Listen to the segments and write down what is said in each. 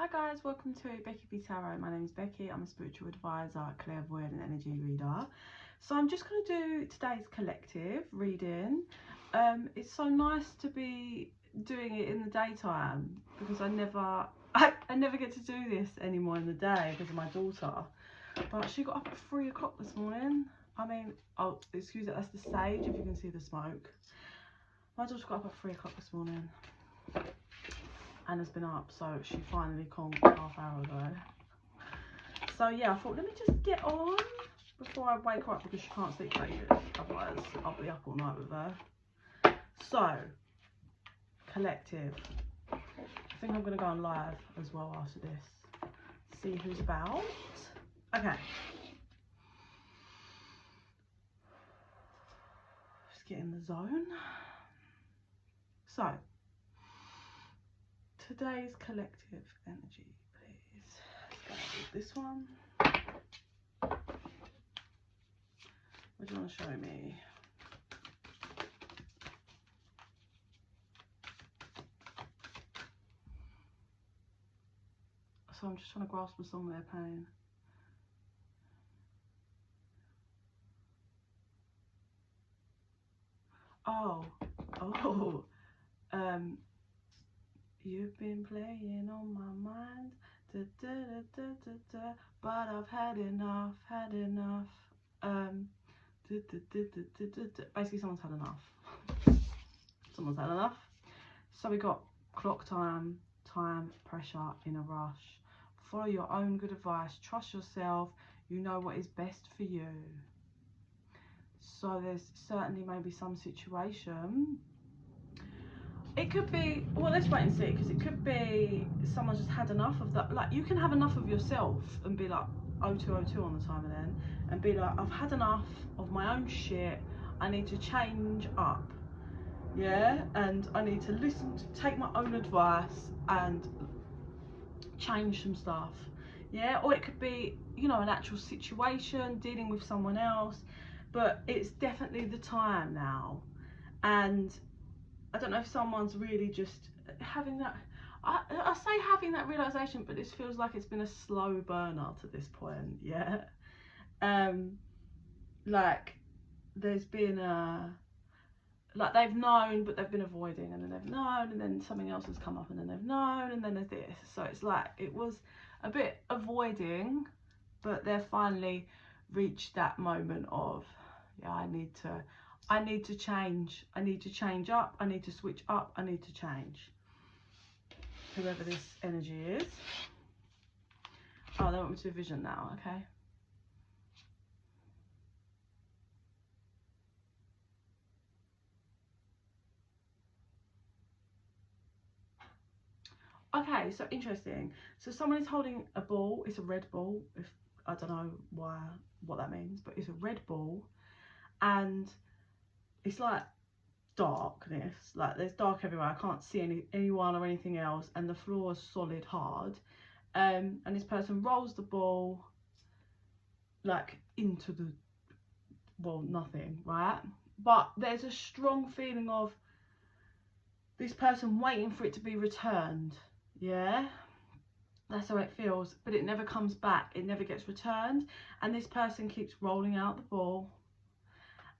Hi guys, welcome to bekibtarot. My name is Becky. I'm a spiritual advisor, clairvoyant and energy reader. So I'm just going to do today's collective reading. It's so nice to be doing it in the daytime because I never get to do this anymore in the day because of my daughter. But she got up at 3 o'clock this morning. I mean, oh, excuse it, that's the sage if you can see the smoke. My daughter got up at 3 o'clock this morning and has been up, so she finally called half hour ago. So yeah, I thought let me just get on before I wake her up because she can't sleep very good, otherwise I'll be up all night with her. So collective, I think I'm going to go on live as well after this, see who's about. Okay, just get in the zone. So today's collective energy, please. Let's go with this one. What do you want to show me? So I'm just trying to grasp what's on their pain. Oh, you've been playing on my mind, da, da, da, da, da, da, but I've had enough, basically someone's had enough. Someone's had enough. So we got clock time, pressure, in a rush. Follow your own good advice, trust yourself, you know what is best for you. So there's certainly maybe some situation. It could be, well, let's wait and see, because it could be someone's just had enough of that. Like, you can have enough of yourself and be like 0202 on the time and then, and be like, I've had enough of my own shit, I need to change up, yeah, and I need to listen to, take my own advice and change some stuff, yeah. Or it could be, you know, an actual situation, dealing with someone else, but it's definitely the time now. And I don't know if someone's really just having that, I say having that realization, but this feels like it's been a slow burner to this point, yeah. Like there's been a, like they've known but they've been avoiding, and then they've known and then something else has come up, and then they've known and then there's this. So it's like it was a bit avoiding, but they've finally reached that moment of, yeah, I need to change, I need to change up, I need to switch up, I need to change. Whoever this energy is. Oh, they want me to vision now, okay. Okay, so interesting. So someone is holding a ball. It's a red ball. If I don't know what that means, but it's a red ball, and it's like darkness. Like there's dark everywhere. I can't see anyone or anything else, and the floor is solid hard. And this person rolls the ball like into the, well, nothing, right? But there's a strong feeling of this person waiting for it to be returned, yeah. That's how it feels, but it never comes back, it never gets returned, and this person keeps rolling out the ball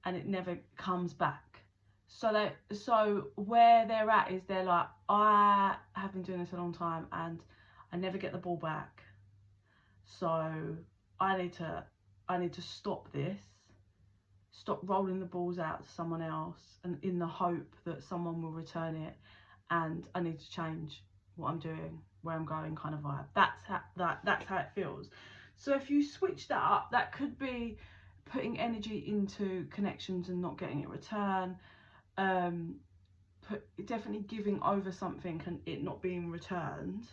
and it never comes back. So where they're at is they're like, I have been doing this a long time and I never get the ball back, so I need to stop this, stop rolling the balls out to someone else, and in the hope that someone will return it, and I need to change what I'm doing, where I'm going, kind of vibe. That's how it feels. So if you switch that up, that could be putting energy into connections and not getting it return, definitely giving over something and it not being returned.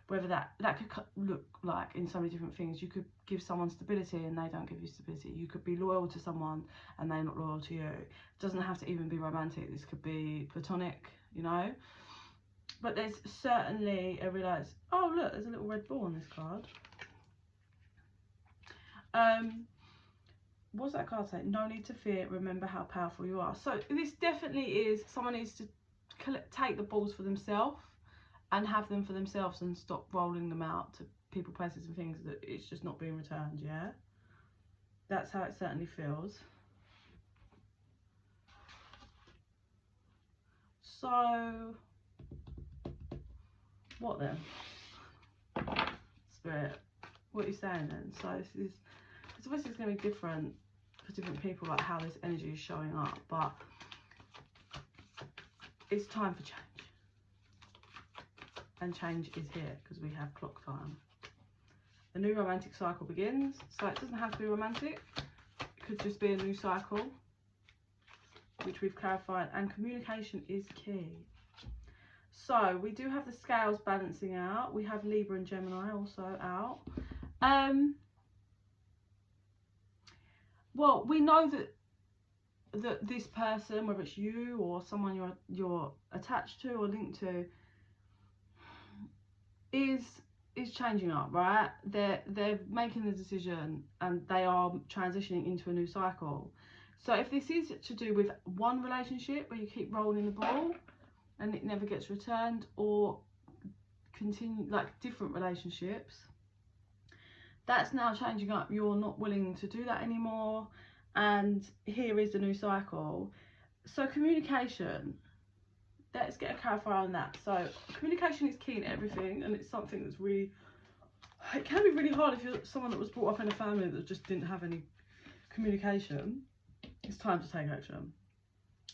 Whether that could look like in so many different things. You could give someone stability and they don't give you stability. You could be loyal to someone and they're not loyal to you. It doesn't have to even be romantic. This could be platonic, you know. But there's certainly a realize, oh look, there's a little red ball on this card. What's that card saying? No need to fear, remember how powerful you are. So this definitely is, someone needs to take the balls for themselves, and have them for themselves and stop rolling them out to people, places and things that it's just not being returned. Yeah, that's how it certainly feels. So what then, Spirit, what are you saying then? So this is, it's obviously going to be different for different people, like how this energy is showing up, but it's time for change. And change is here because we have clock time. A new romantic cycle begins. So it doesn't have to be romantic. It could just be a new cycle, which we've clarified. And communication is key. So we do have the scales balancing out. We have Libra and Gemini also out. Well, we know that this person, whether it's you or someone you're attached to or linked to, is changing up, right? They're making the decision and they are transitioning into a new cycle. So if this is to do with one relationship where you keep rolling the ball and it never gets returned, or continue like different relationships, that's now changing up. You're not willing to do that anymore, and here is the new cycle. So communication, let's get a clarifier on that. So communication is key in everything, and it's something that's really, it can be really hard if you're someone that was brought up in a family that just didn't have any communication. It's time to take action.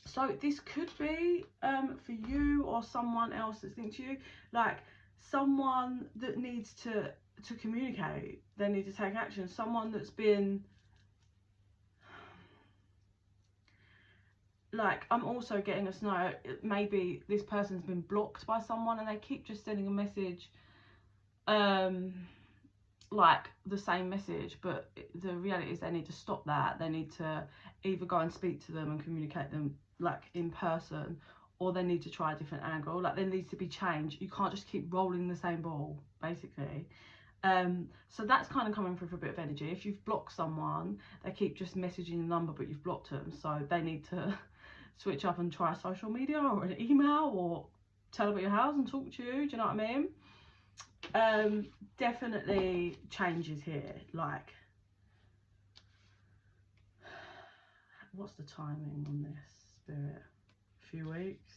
So this could be for you or someone else that's linked to you, like someone that needs to communicate. They need to take action. Someone that's been, like, I'm also getting a scenario, maybe this person's been blocked by someone and they keep just sending a message, like the same message, but the reality is they need to stop that. They need to either go and speak to them and communicate them like in person, or they need to try a different angle. Like there needs to be change. You can't just keep rolling the same ball, basically. So that's kind of coming through for a bit of energy. If you've blocked someone, they keep just messaging the number but you've blocked them, so they need to switch up and try social media or an email or tell about your house and talk to you. Do you know what I mean? Definitely changes here. Like, what's the timing on this, Spirit? A few weeks?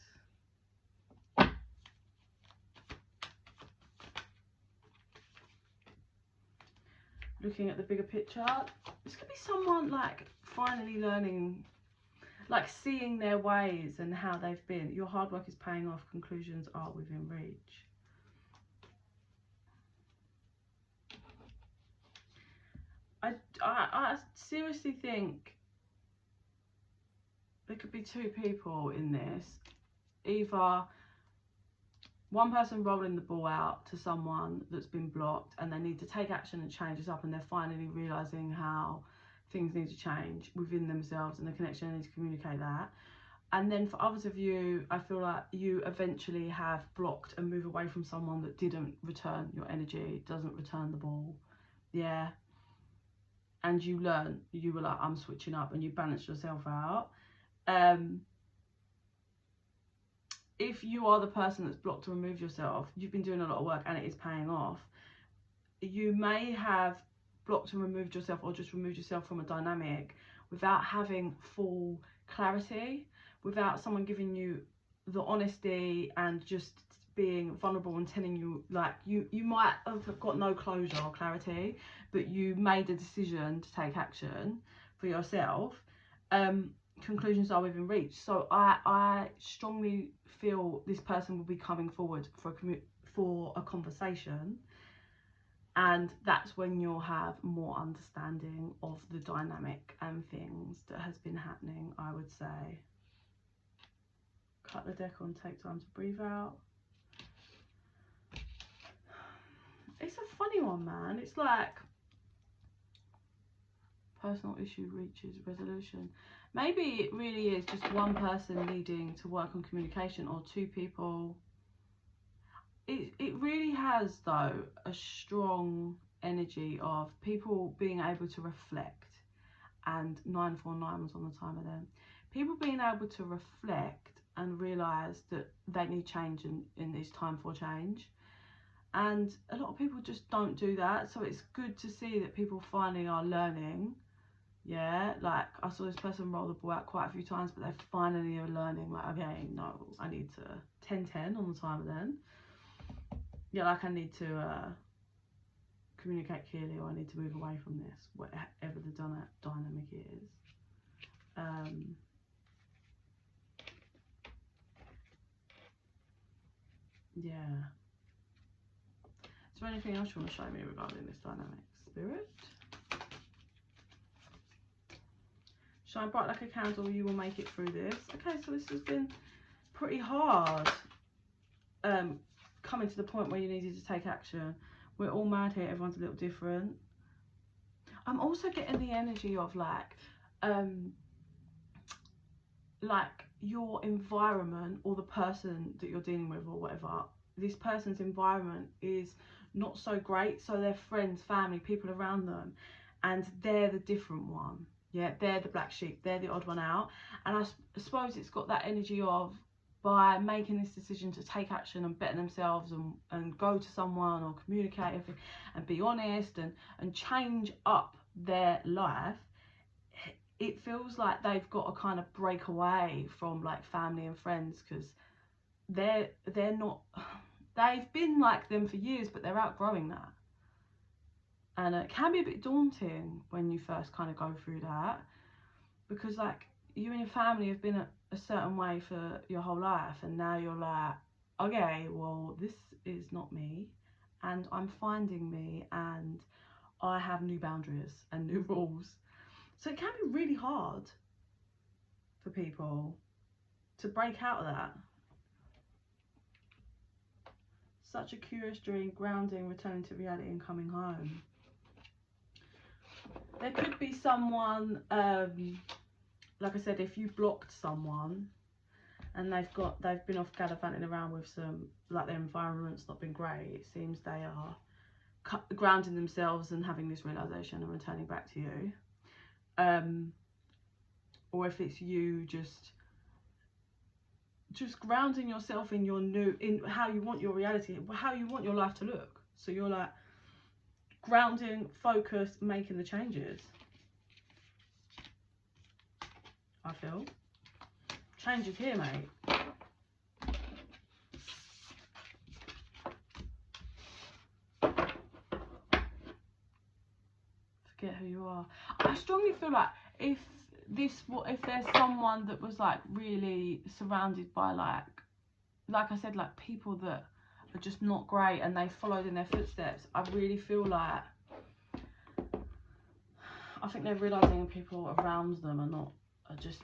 Looking at the bigger picture, this could be someone like finally learning, like seeing their ways and how they've been. Your hard work is paying off. Conclusions are within reach. I seriously think there could be two people in this. Either one person rolling the ball out to someone that's been blocked and they need to take action and change this up, and they're finally realising how things need to change within themselves and the connection, they need to communicate that. And then for others of you, I feel like you eventually have blocked and move away from someone that didn't return your energy, doesn't return the ball. Yeah. And you learn, you were like, I'm switching up, and you balance yourself out. If you are the person that's blocked or removed yourself, you've been doing a lot of work and it is paying off. You may have blocked and removed yourself, or just removed yourself from a dynamic without having full clarity, without someone giving you the honesty and just being vulnerable and telling you, like, you might have got no closure or clarity, but you made a decision to take action for yourself. Conclusions are within reach. So I strongly feel this person will be coming forward for a conversation, and that's when you'll have more understanding of the dynamic and things that has been happening, I would say. Cut the deck on, take time to breathe out. It's a funny one, man. It's like personal issue reaches resolution. Maybe it really is just one person needing to work on communication, or two people. It really has, though, a strong energy of people being able to reflect, and 949 was on the timer then. People being able to reflect and realise that they need change in this time for change. And a lot of people just don't do that, so it's good to see that people finally are learning. Yeah, like I saw this person roll the ball out quite a few times, but they finally are learning, like, okay, no, I need to 10-10 on the timer then. Yeah, like I need to communicate clearly, or I need to move away from this, whatever the dynamic is. Yeah. Is there anything else you want to show me regarding this dynamic, Spirit? Shine bright like a candle, you will make it through this. Okay, so this has been pretty hard. Coming to the point where you needed to take action. We're all mad here, everyone's a little different. I'm also getting the energy of like your environment, or the person that you're dealing with, or whatever, this person's environment is not so great, so their friends, family, people around them, and they're the different one. Yeah, they're the black sheep, they're the odd one out. And I suppose it's got that energy of, by making this decision to take action and better themselves and go to someone or communicate and be honest and change up their life, it feels like they've got to kind of break away from like family and friends, because they're not, they've been like them for years, but they're outgrowing that. And it can be a bit daunting when you first kind of go through that, because like you and your family have been a certain way for your whole life, and now you're like, okay, well, this is not me, and I'm finding me, and I have new boundaries and new rules. So it can be really hard for people to break out of that. Such a curious dream, grounding, returning to reality and coming home. There could be someone, like I said, if you blocked someone and they've been off gallivanting around with some, like their environment's not been great, it seems they are grounding themselves and having this realisation and returning back to you. Or if it's you just grounding yourself in your in how you want your reality, how you want your life to look. So you're like grounding, focus, making the changes. I feel change is here, mate. Forget who you are. I strongly feel like if there's someone that was like really surrounded by like I said, like people that are just not great and they followed in their footsteps, I really feel like, I think they're realising people around them are just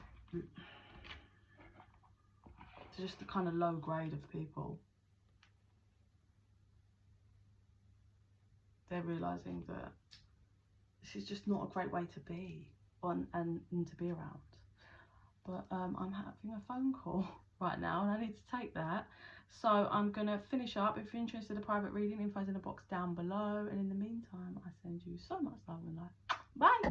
the kind of low grade of people. They're realising that this is just not a great way to be on and to be around. But I'm having a phone call right now and I need to take that. So I'm going to finish up. If you're interested in a private reading, info's in the box down below. And in the meantime, I send you so much love and light. Bye!